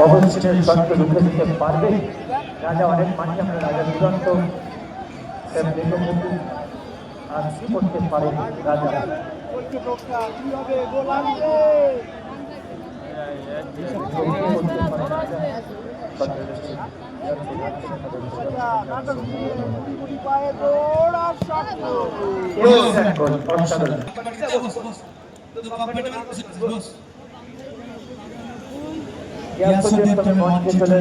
অবশ্যই শর্ত রুখে দিতে পারবে। রাজা অনেক মাঠে আমরা রাজা দুরন্ত আর কি করতে পারে রাজা। মঞ্চে চলে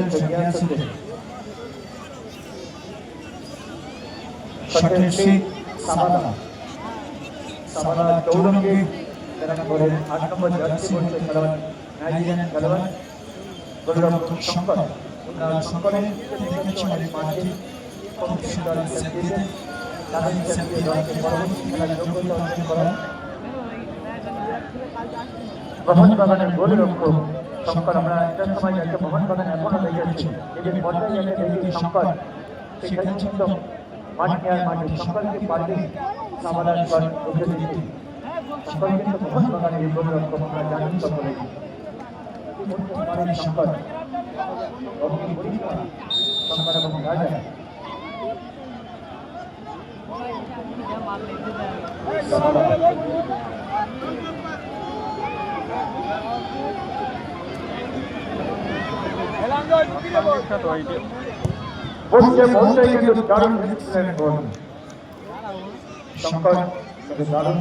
সাবানা চৌরঙ্গী করে ৮ নম্বর জার্সি পড়ছে খেলোয়াড় নাইজেরিয়ান খেলোয়াড় গৌরব শঙ্কর। শঙ্করের মাঠে খুব সুন্দর তাদের পরবর্তী খেলার যোগ্যতা অর্জন করা মোহনবাগানের গোলরক্ষক শঙ্কর। আমরা এটার সময় যাকে মোহনবাগান এখনো দেখেছি নিজের পর্যায়ে যাকে দেখি শঙ্কর সেখানে কিন্তু মাঠ নেওয়ার মাঠে শঙ্করকে পারবে সাবানার শট ঢুকে দিতে। শঙ্কর কিন্তু মোহনবাগানের গোলরক্ষক আমরা জানি সকলে শঙ্কর শঙ্কর এবং রাজা শঙ্কর দারুণ